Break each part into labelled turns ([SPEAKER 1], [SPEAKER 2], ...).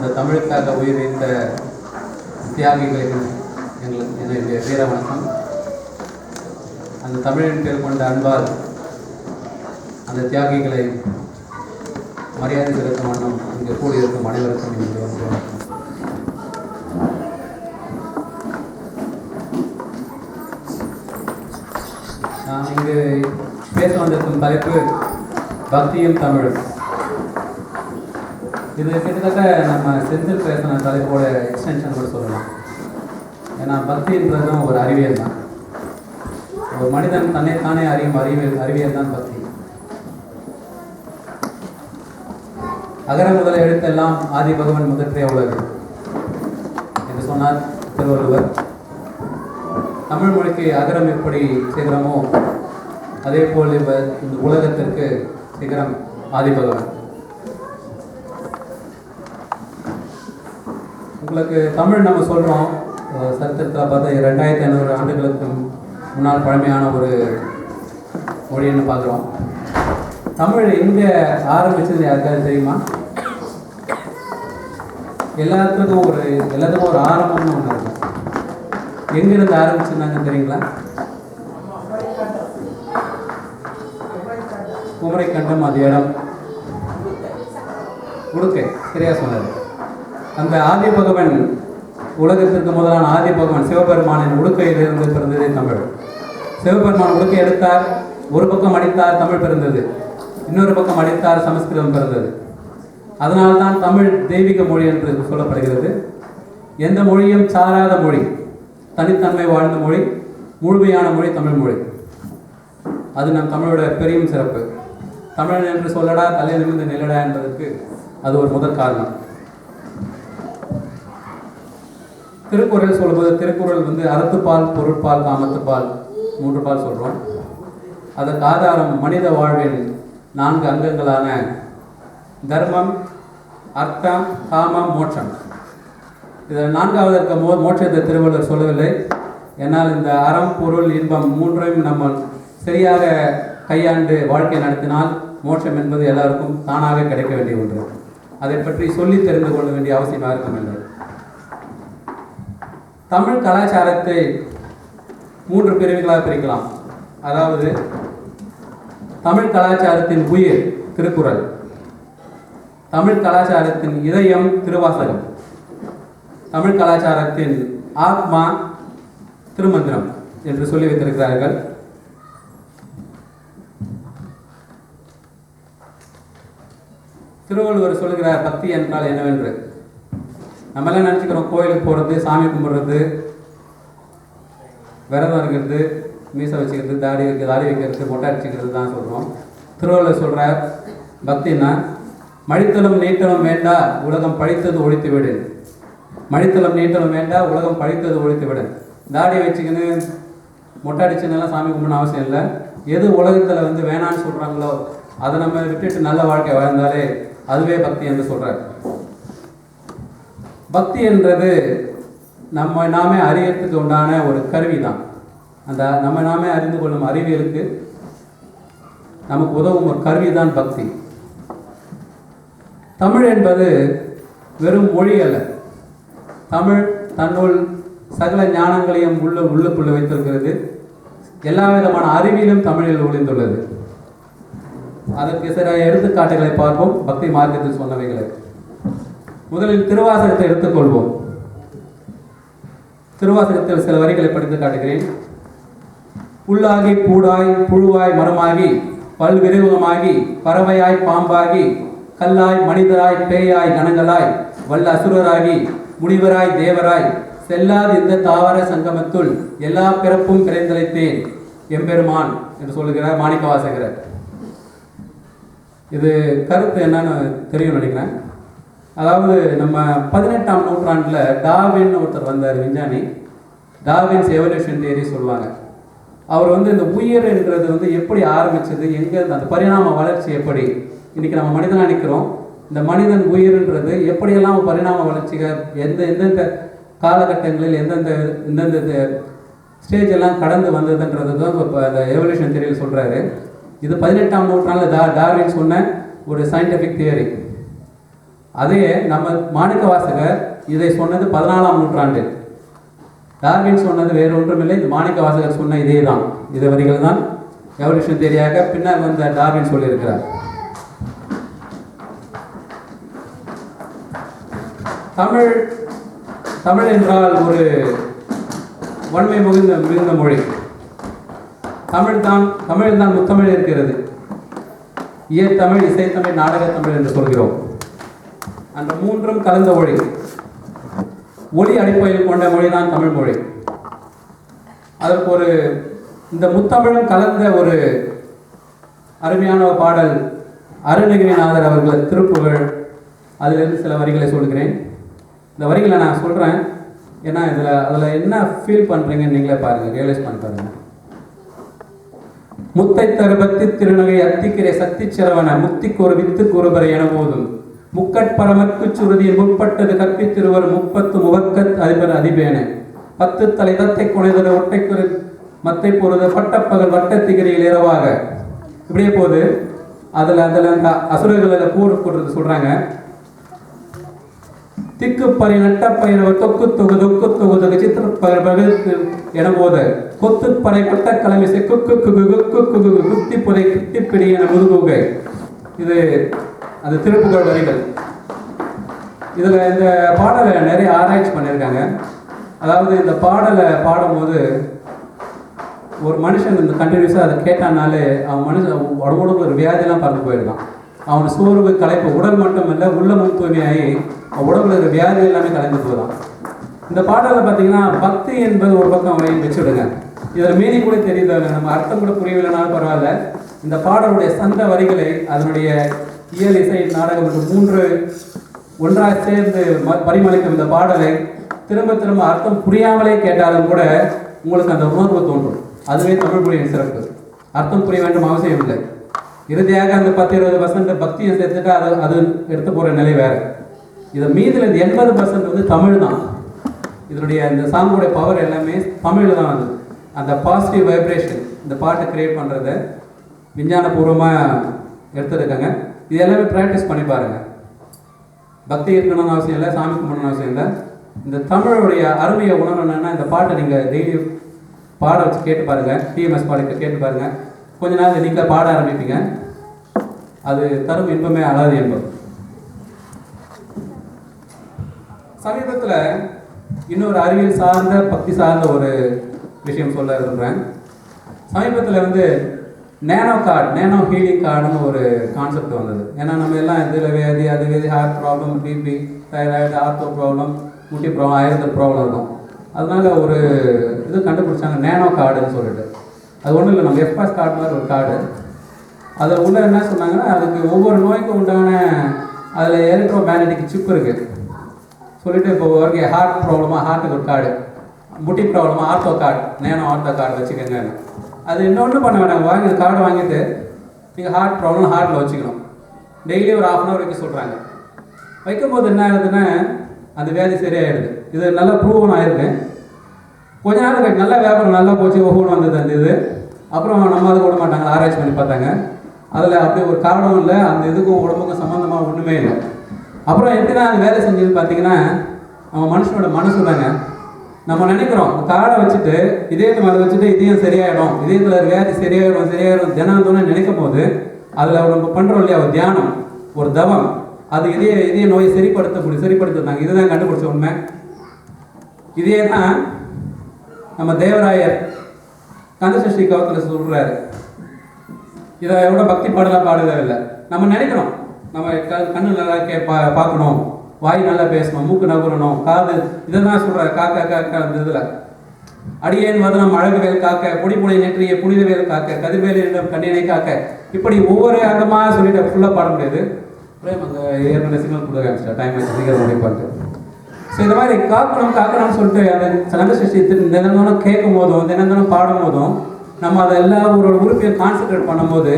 [SPEAKER 1] அந்த தமிழுக்காக உயிரிழந்த தியாகிகளுக்கு என்னுடைய வீர வணக்கம். அந்த தமிழின் பேர் கொண்ட அன்பால் அந்த தியாகிகளை மரியாதை செலுத்தும் வண்ணம் இங்கே கூடியிருக்கும் அனைவருக்கும் என்னுடைய வணக்கம். நான் இங்கு பேச வந்திருக்கும் தலைப்பு பக்தியும் தமிழும். இது கிட்டத்தட்ட நம்ம செந்தில் பேசின தலைப்போட எக்ஸ்டென்ஷன் கூட சொல்லலாம். ஏன்னா பக்தின்றதும் ஒரு அறிவியல் தான். ஒரு மனிதன் தன்னைத்தானே அறியும் அறிவியல் தான் பக்தி. அகர முதல எழுத்தெல்லாம் ஆதி பகவன் முதற்றே உலகு என்று சொன்னார் திருவள்ளுவர். தமிழ் மொழிக்கு அகரம் எப்படி சிகரமோ அதே போல் இந்த உலகத்திற்கு சிகரம் ஆதி பகவன். உங்களுக்கு தமிழ் நம்ம சொல்கிறோம், சரித்திரத்தில் பார்த்தா 2500 ஆண்டுகளுக்கு முன்னால் பழமையான ஒரு மொழின்னு பார்க்குறோம். தமிழ் எங்கே ஆரம்பிச்சது யாருக்காவது தெரியுமா? எல்லாத்துக்கும் ஒரு ஆரம்பம்னு ஒன்று இருக்கும். எங்கிருந்து ஆரம்பிச்சிருந்தாங்க தெரியுங்களா? குமரிக்கண்டம், அது இடம் உடுக்கை. சரியா சொன்னார். அந்த ஆதி பகவன், உலகத்திற்கு முதலான ஆதி பகவன் சிவபெருமானின் உடுக்கையிலிருந்து பிறந்ததே தமிழ். சிவபெருமான் உடுக்கை எடுத்தார், ஒரு பக்கம் அடித்தார், தமிழ் பிறந்தது. இன்னொரு பக்கம் அடித்தார், சமஸ்கிருதம் பிறந்தது. அதனால்தான் தமிழ் தெய்வீக மொழி என்று சொல்லப்படுகிறது. எந்த மொழியும் சாராத மொழி, தனித்தன்மை வாழ்ந்த மொழி, முழுமையான மொழி தமிழ் மொழி. அது நம் தமிழோட பெரிய சிறப்பு. தமிழன் என்று சொல்லடா தலை நிமிர்ந்து நிலடா என்பதற்கு அது ஒரு முதற் காரணம். திருக்குறள் சொல்லும்போது திருக்குறள் அறத்துப்பால், பொருட்பால், காமத்துப்பால், 3 பால் சொல்கிறோம். அதற்கு ஆதாரம் மனித வாழ்வின் 4 அங்கங்களான தர்மம், அர்த்தம், காமம், மோட்சம். இதில் 4வது இருக்க மோட்சத்தை திருவள்ளுவர் சொல்லவில்லை. என்னால் இந்த அறம், பொருள், இன்பம் 3ஐயும் நம்ம சரியாக கையாண்டு வாழ்க்கை நடத்தினால் மோட்சம் என்பது எல்லாருக்கும் தானாக கிடைக்க வேண்டிய ஒன்று. அதை பற்றி சொல்லி தெரிந்து கொள்ள வேண்டிய அவசியம் யாருக்கும் இல்லை. தமிழ் கலாச்சாரத்தை 3 பிரிவுகளாக பிரிக்கலாம். அதாவது தமிழ் கலாச்சாரத்தின் உயிர் திருக்குறள், தமிழ் கலாச்சாரத்தின் இதயம் திருவாசகம், தமிழ் கலாச்சாரத்தின் ஆத்மா திருமந்திரம் என்று சொல்லி வைத்திருக்கிறார்கள். திருவள்ளுவர் சொல்கிறார் பக்தி என்றால் என்னவென்று. நம்மளாம் நினச்சிக்கிறோம் கோயிலுக்கு போகிறது, சாமி கும்பிட்றது, விரதம் இருக்கிறது, மீசை வச்சுக்கிறது, தாடி வைக்கிறது, மொட்டை அடிச்சுக்கிறது தான் சொல்கிறோம். திருவள்ளுவர் சொல்கிறார் பக்தின்னா மழித்தலும் நீட்டலும் வேண்டா உலகம் பழித்தது ஒழித்து விடு. மழித்தலும் நீட்டலும் வேண்டா உலகம் பழித்தது ஒழித்து விடு. தாடி வச்சுக்கின்னு மொட்டை அடிச்சுன்னெல்லாம் சாமி கும்பிடணும் அவசியம் இல்லை. எது உலகத்தில் வேணான்னு சொல்கிறாங்களோ அதை நம்ம விட்டுட்டு நல்ல வாழ்க்கை வாழ்ந்தாலே அதுவே பக்தி என்று சொல்கிறார். பக்தி என்றது நம்ம நாமே அறியறதுக்கு உண்டான ஒரு கருவி தான். அந்த நம்ம நாமே அறிந்து கொள்ளும் அறிவியலுக்கு நமக்கு உதவும் ஒரு கருவி தான் பக்தி. தமிழ் என்பது வெறும் மொழி அல்ல. தமிழ் தன்னுள் சகல ஞானங்களையும் உள்ளுக்குள்ள வைத்திருக்கிறது. எல்லா விதமான அறிவியலும் தமிழில் ஒளிந்துள்ளது. அதற்கு சில எடுத்துக்காட்டுகளை பார்ப்போம். பக்தி மார்க்கத்தில் சொன்னவைகளை முதலில் திருவாசகத்தை எடுத்துக்கொள்வோம். திருவாசகத்தில் சில வரிகளை படித்து காட்டுகிறேன். புல்லாகி பூடாய் புழுவாய் மரமாகி பல்விருவமாகி பறவையாய் பாம்பாகி கல்லாய் மனிதராய் பேயாய் கணங்களாய் வல்ல அசுரராகி முனிவராய் தேவராய் செல்லாது இந்த தாவர சங்கமத்துள் எல்லா பிறப்பும் பிறந்தளித்தேன் எம்பெருமான் என்று சொல்லுகிறார் மாணிக்கவாசகர். இது கருத்து என்னன்னு தெரியும் நினைக்கிறேன். அதாவது நம்ம 18ஆம் நூற்றாண்டில் டார்வின் ஒருத்தர் வந்தார், விஞ்ஞானி. டார்வின்ஸ் எவல்யூஷன் தியரி சொல்லுவாங்க. அவர் இந்த உயிர் என்றது எப்படி ஆரம்பிச்சது, எங்கே அந்த பரிணாம வளர்ச்சி எப்படி, இன்றைக்கி நம்ம மனிதனாக நிற்கிறோம், இந்த மனிதன் உயிர்ன்றது எப்படியெல்லாம் பரிணாம வளர்ச்சிகள் எந்தெந்த காலகட்டங்களில் எந்தெந்த ஸ்டேஜ் எல்லாம் கடந்து வந்ததுன்றது தான் இப்போ அந்த எவல்யூஷன் தியரியில் சொல்கிறாரு. இது 18ஆம் நூற்றாண்டில் டார்வின் சொன்ன ஒரு சயின்டிஃபிக் தியரி. அதே நம்ம மாணிக்க வாசகர் இதை சொன்னது 14ஆம் நூற்றாண்டு. டார்வின் சொன்னது வேறு ஒன்றுமில்லை, இந்த மாணிக்க வாசகர் சொன்ன இதே தான், இதே வரிகள் தான் எவல்யூஷன் தியரியாக பின்னர் வந்த டார்வின் சொல்லியிருக்கிறார். தமிழ் என்றால் ஒரு வன்மை மிகுந்த மொழி. தமிழ் தான் முத்தமிழ் இருக்கிறது. இயற்தமிழ், இசைத்தமிழ், நாடகத்தமிழ் என்று சொல்கிறோம். அந்த மூன்றும் கலந்த மொழி, ஒளி அடிப்படையில் கொண்ட மொழிதான் தமிழ் மொழி. அதற்கு இந்த முத்தமிழும் கலந்த ஒரு அருமையான ஒரு பாடல் அருணகிரிநாதர் அவர்கள் திருப்புகழ், அதிலிருந்து சில வரிகளை சொல்கிறேன். இந்த வரிகளை நான் சொல்கிறேன், ஏன்னா அதில் என்ன ஃபீல் பண்ணுறீங்கன்னு நீங்களே பாருங்கள், ரியலைஸ் பண்ணி பாருங்கள். முத்தை தருபத்தி திருநகை அத்திக்கிரை சக்தி சிறவன முக்திக்கு ஒரு வித்து குருபரை என போதும் முக்கட்பரமற்கு சுருதியில் முற்பட்டது கற்பித்திருவர் 30 முவக்கத் அதிபர் அதிபேன 10 தலை தத்தை குனைதல் ஒட்டைக்குறை மத்தை பொருது பட்டப்பகல் வட்டத்திகிரியில் இரவாக. இப்படியே போது அதில் அந்த அசுரர்களில் கூறுறது சொல்கிறாங்க. திக்குப்பறை நட்டப்பயிரவர் தொக்கு தொகுது சித்திரப்பகு என போத கொத்துப்பறை கொட்டக்கிழமை குக்கு குத்தி புதை குத்திப்பிடி என முதுகுகை. இது அது திருப்புகழ் வரிகள். இதில் இந்த பாடலை நிறைய ஆராய்ச்சி பண்ணியிருக்காங்க. அதாவது இந்த பாடலை பாடும்போது ஒரு மனுஷன் இந்த கண்டினியூஸாக அதை கேட்டானாலே அவன் மனுஷன் உடம்புக்கு ஒரு வியாதியெல்லாம் பறந்து போயிடுதான். அவன் சோர்வு களைப்பு உடல் மட்டும் இல்லை உள்ளமும் தூய்மையாகி உடம்புல இருக்கிற வியாதி எல்லாமே கலைந்து போதான். இந்த பாடலில் பார்த்தீங்கன்னா பக்தி என்பது ஒரு பக்கம் வச்சுடுங்க, இதில் மீனிங் கூட தெரியுது, நம்ம அர்த்தம் கூட புரியவில்லைனாலும் பரவாயில்ல. இந்த பாடலுடைய சந்த வரிகளை அதனுடைய இயல் இசை நாடகம் 3 ஒன்றாக சேர்ந்து பரிமளிக்கும் இந்த பாடலை திரும்ப திரும்ப அர்த்தம் புரியாமலே கேட்டாலும் கூட உங்களுக்கு அந்த உணர்வு தோன்றும். அதுவே தமிழ் மொழியின் சிறப்பு. அர்த்தம் புரிய வேண்டும் அவசியம் இல்லை. இறுதியாக அந்த 10-20% பக்தியை சேர்த்துட்டு அது எடுத்து போகிற நிலை வேறு. இதை மீதில் இந்த 80% வந்து தமிழ் தான். இதனுடைய இந்த சாங்கோடைய பவர் எல்லாமே தமிழ் தான். அந்த பாசிட்டிவ் வைப்ரேஷன் இந்த பாட்டை கிரியேட் பண்ணுறதை விஞ்ஞானபூர்வமாக எடுத்துருக்காங்க. இது எல்லாமே ப்ராக்டிஸ் பண்ணி பாருங்கள். பக்தி இருக்கணும்னு அவசியம் இல்லை, சாமி கும்பிடணும்னு அவசியம் இல்லை. இந்த தமிழுடைய அருமையை உணரணுன்னா இந்த பாட்டை நீங்கள் டெய்லி பாட வச்சு கேட்டு பாருங்கள். டிஎம்எஸ் பாடத்தை கேட்டு பாருங்கள். கொஞ்ச நாள் நீங்கள் பாட ஆரம்பிப்பீங்க. அது தரும் இன்பமே அழகு இன்பம். சமீபத்தில் இன்னொரு அறிவியல் சார்ந்த பக்தி சார்ந்த ஒரு விஷயம் சொல்ல விரும்புகிறேன். சமீபத்தில் வந்து நேனோ ஹீலிங் கார்டுன்னு ஒரு கான்செப்ட் வந்தது. ஏன்னா நம்ம எல்லாம் இதில் வேதி அது வேதி heart problem, BP, thyroid, ortho problem, முட்டி ப்ராப்ளம், 1000 ப்ராப்ளம் இருக்கும். அதனால ஒரு இது கண்டுபிடிச்சாங்க நேனோ கார்டுன்னு சொல்லிட்டு. அது ஒன்றும் இல்லை, நம்ம எஃப்பாஸ் கார்டு மாதிரி ஒரு கார்டு. அதில் உள்ள என்ன சொன்னாங்கன்னா அதுக்கு ஒவ்வொரு நோய்க்கும் உண்டான அதில் எலக்ட்ரோ மேக்னெட்டிக் சிப் இருக்குது சொல்லிட்டு இப்போ வரைக்கும் ஹார்ட் ப்ராப்ளமாக ஹார்ட்டுக்கு ஒரு கார்டு, முட்டி ப்ராப்ளமாக ortho card, nano ortho card வச்சுக்கோங்க. அது இன்னொன்று பண்ண வேண்டாம், கார்டு வாங்கிட்டு நீங்கள் ஹார்ட் ப்ராப்ளம் ஹார்ட்டில் வச்சுக்கணும். டெய்லி ஒரு 1/2 hour வைக்க சொல்கிறாங்க. வைக்கும்போது என்ன ஆகுதுன்னா அந்த வியாதி சரியாயிடுது. இது நல்லா ப்ரூவன் ஆயிருக்கு. கொஞ்ச நாள் கழிச்சு நல்லா வியாபாரம் நல்லா போச்சு, ஒவ்வொன்று வந்தது அந்த இது. அப்புறம் நம்ம அதை விட மாட்டாங்க, ஆராய்ச்சி பண்ணி பார்த்தாங்க. அதில் அப்படி ஒரு காரணம் இல்லை, அந்த இதுக்கும் உடம்புக்கும் சம்மந்தமாக ஒன்றுமே இல்லை. அப்புறம் எப்படி தான் அது வேலை செஞ்சது பார்த்தீங்கன்னா நம்ம மனுஷனோட மனசு தாங்க. நம்ம நினைக்கிறோம் காடை வச்சுட்டு இதயத்தை மேலே வச்சுட்டு இதயம் சரியாயிடும், இதயத்தில் வியாதி சரியாயிடும் தினம் நினைக்கும் போது அதில் நம்ம பண்ணுறோம் இல்லையா ஒரு தியானம், ஒரு தவம், அது இதய நோயை சரிப்படுத்துறாங்க. இதுதான் கண்டுபிடிச்ச உண்மை. இதே தான் நம்ம தேவராயர் கந்தசஷ்டி கவத்தில் சொல்கிறாரு. இதை எவ்வளோ பக்தி பாடலாம் பாடவே இல்லை. நம்ம நினைக்கிறோம் நம்ம கண்ணு நல்லா பார்க்கணும், வாய் நல்லா பேசணும், மூக்கு நகுறணும், காது, இதை தான் சொல்கிறார். காக்கா அந்த இதில் அடியேன் வதனம் அழகுவேல் காக்க, பொடிப்புனை நெற்றிய புனிதவேல் காக்க, கதிர்வேலிடம் கண்ணினை காக்க, இப்படி ஒவ்வொரு அங்கமாக சொல்லிட்டு ஃபுல்லாக பாட முடியாது. அங்கே ஏற்கனவே சிக்னல் கொடுக்க ஆரம்பிச்சிட்டா, டைம் ஆச்சு, சீக்கிரம் முடிவு பண்ணிட்டு. ஸோ இந்த மாதிரி காக்கணும்னு சொல்லிட்டு அந்த கந்தசஷ்டி தினந்தோறும் கேட்கும் போதும் தினந்தோறும் பாடும் போதும் நம்ம அதை எல்லா ஒரு உறுப்பையும் கான்சென்ட்ரேட் பண்ணும்போது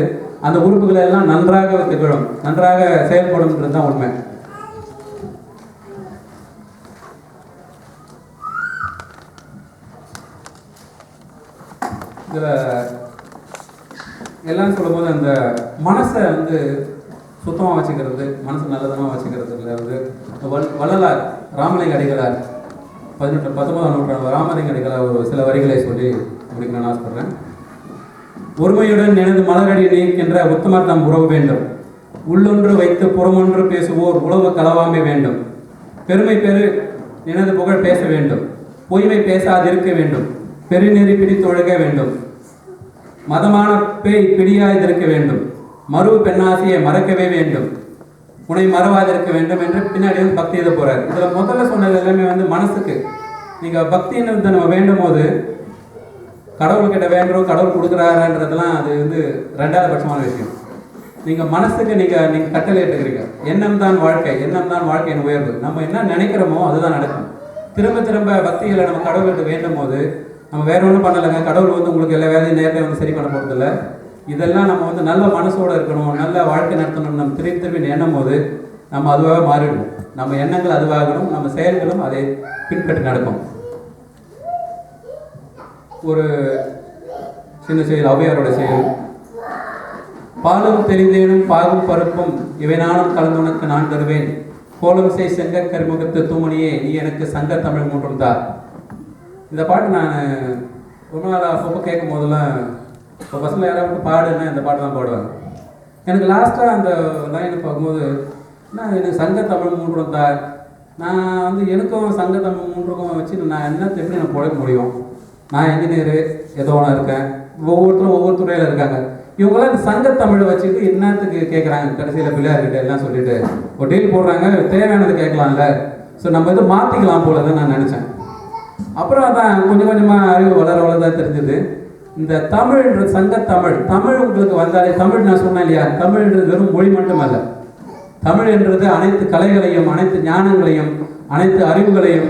[SPEAKER 1] அந்த உறுப்புகளை எல்லாம் நன்றாக திகழும், நன்றாக செயல்படும்ன்றது தான் உண்மை. இதில் எல்லாம் சொல்லும்போது அந்த மனசை வந்து சுத்தமாக வச்சுக்கிறது, மனசு நல்லதனமாக வச்சுக்கிறதுல வந்து வள்ளலார் ராமலிங்க அடிகளார் 19ஆம் நூற்றாண்டு ராமலிங்க அடிகளார் ஒரு சில வரிகளை சொல்லி முடிக்க நான் ஆசைப்படுறேன். ஒருமையுடன் எனது மலரடி நீக்கின்ற உத்தமர் தம் உறவு வேண்டும். உள்ளொன்று வைத்து புறமொன்று பேசுவோர் உழவு களவாமை வேண்டும். பெருமை பெரு எனது புகழ் பேச வேண்டும். பொய்மை பேசாதிருக்க வேண்டும். பெருநெறி பிடித்தொழுக வேண்டும். மதமான பேய் பிடியாதிருக்க வேண்டும். மறு பெண்ணாசியை மறக்கவே வேண்டும். உன்னை மறவாதிருக்க வேண்டும் என்று பின்னாடி வந்து பக்தி எழுத போறாரு. இதுல முதல்ல சொன்னது எல்லாமே வந்து மனசுக்கு நீங்க பக்தின்னு நம்ம வேண்டும் போது கடவுள்கிட்ட வேண்டுறோம், கடவுள் கொடுக்குறாருன்றதெல்லாம் அது வந்து 2வது பட்சமான விஷயம். நீங்க மனசுக்கு நீங்க கட்டளை எடுத்துக்கிறீங்க. எண்ணம் தான் வாழ்க்கை, எண்ணம் தான் வாழ்க்கையின் உயர்வு. நம்ம என்ன நினைக்கிறோமோ அதுதான் நடக்கும். திரும்ப திரும்ப பக்திகளை நம்ம கடவுள்கிட்ட வேண்டும் போது நம்ம வேற ஒன்றும் பண்ணலைங்க. கடவுள் வந்து உங்களுக்கு எல்லா வேலையும் நேரத்தை வந்து சரி பண்ண போகிறதில்ல. இதெல்லாம் நம்ம வந்து நல்ல மனசோடு இருக்கணும், நல்ல வாழ்க்கை நடத்தணும். நம்ம திரும்பி எண்ணும் போது நம்ம அதுவாக மாறிடும். நம்ம எண்ணங்கள் அதுவாகணும், நம்ம செயல்களும் அதை பின்பற்றி நடக்கும். ஒரு சின்ன செயல், ஔவையாரோட செயல். பாலும் தெளிந்தேனும் பாகும் பருப்பும் இவை நானும் கலந்துனக்கு நான் தருவேன். கோலம் செய் செங்க கருமுகத்து தூமணியே நீ எனக்கு சங்க தமிழ் மூன்றும் தான். இந்த பாட்டு நான் ரொம்ப நாள் அப்பப்போ கேட்கும் போதெல்லாம் இப்போ பசங்களை யாராவது பாடுன்னு இந்த பாட்டு தான் பாடுவாங்க. எனக்கு லாஸ்ட்டாக அந்த லைனை பார்க்கும்போது நான் எனக்கு சங்க தமிழ் மூன்றும் தான். நான் வந்து எனக்கும் சங்க தமிழ் மூன்றுக்கும் வச்சு நான் என்ன எப்படி நான் போட முடியும்? நான் இன்ஜினியரு ஏதோ ஒன்று இருக்கேன், ஒவ்வொருத்தரும் ஒவ்வொரு துறையில் இருக்காங்க. இவங்களாம் இந்த சங்க தமிழை வச்சுட்டு என்னத்துக்கு கேட்குறாங்க? கடைசியில் பிள்ளையார்கிட்ட எல்லாம் சொல்லிட்டு ஒரு டீல் போடுறாங்க. தேவையானது கேட்கலாம்ல. ஸோ நம்ம இதை மாற்றிக்கலாம் போல தான் நான் நினச்சேன். அப்புறம் அதான் கொஞ்சம் கொஞ்சமாக அறிவு வளர தான் தெரிஞ்சது. இந்த தமிழ்ன்ற சங்க தமிழ், தமிழ் உங்களுக்கு வந்தாலே தமிழ் நான் சொன்னேன் இல்லையா, தமிழ்ன்றது வெறும் மொழி மட்டுமல்ல. தமிழ் என்றது அனைத்து கலைகளையும், அனைத்து ஞானங்களையும், அனைத்து அறிவுகளையும்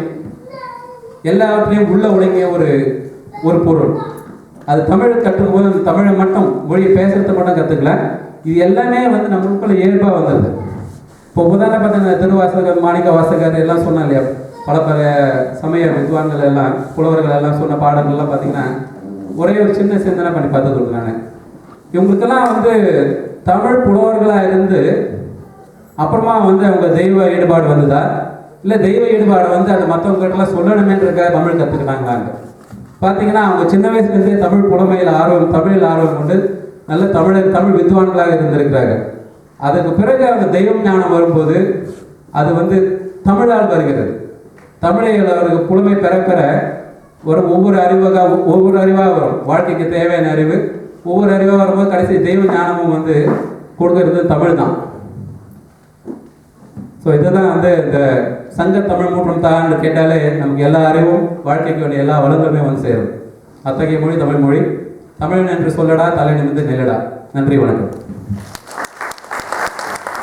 [SPEAKER 1] எல்லாவற்றையும் உள்ள உடங்கிய ஒரு பொருள். அது தமிழ் கற்றுக்கும் போது அந்த தமிழை மட்டும் மொழி பேசுறதை மட்டும் கற்றுக்கல, இது எல்லாமே வந்து நம்மளுக்குள்ள இயல்பாக வந்தது. இப்போ உதாரணம் பார்த்தீங்கன்னா திருவாசகர், மாணிக்க வாசகர் எல்லாம் சொன்னா இல்லையா, பல சமய வித்வான்கள் எல்லாம் புலவர்கள் எல்லாம் சொன்ன பாடல்கள்லாம் பார்த்தீங்கன்னா ஒரே ஒரு சின்ன சிந்தனை பண்ணி பார்த்தது நான். இவங்களுக்கெல்லாம் வந்து தமிழ் புலவர்களாக இருந்து அப்புறமா வந்து அவங்க தெய்வ ஈடுபாடு வந்ததா, இல்லை தெய்வ ஈடுபாடு வந்து அதை மற்றவங்ககிட்டலாம் சொல்லணுமேன்றதுக்காக தமிழ் கற்றுக்கிட்டாங்களாங்க. பார்த்தீங்கன்னா அவங்க சின்ன வயசுலேருந்தே தமிழ் புலமையில் ஆர்வம், தமிழில் ஆர்வம் கொண்டு நல்ல தமிழ் வித்வான்களாக இருந்திருக்கிறாங்க. அதுக்கு பிறகு அவங்க தெய்வம் ஞானம் வரும்போது அது வந்து தமிழால் வருகிறது. தமிழில் அவருக்கு புலமை பெற பெற ஒவ்வொரு அறிவாக வரும். வாழ்க்கைக்கு தேவையான அறிவு ஒவ்வொரு அறிவாக வரும்போது கடைசி தெய்வ ஞானமும் வந்து கொடுக்கறது தமிழ் தான். ஸோ இதுதான் வந்து இந்த சங்க தமிழ் மூன்றும் தான் கேட்டாலே நமக்கு எல்லா அறிவும், வாழ்க்கைக்கு வேண்டிய எல்லா வளங்களுமே வந்து சேரும். அத்தகைய மொழி தமிழ் மொழி. தமிழன் என்று சொல்லடா, தலை நிமிர்ந்து நில்லடா. நன்றி, வணக்கம்.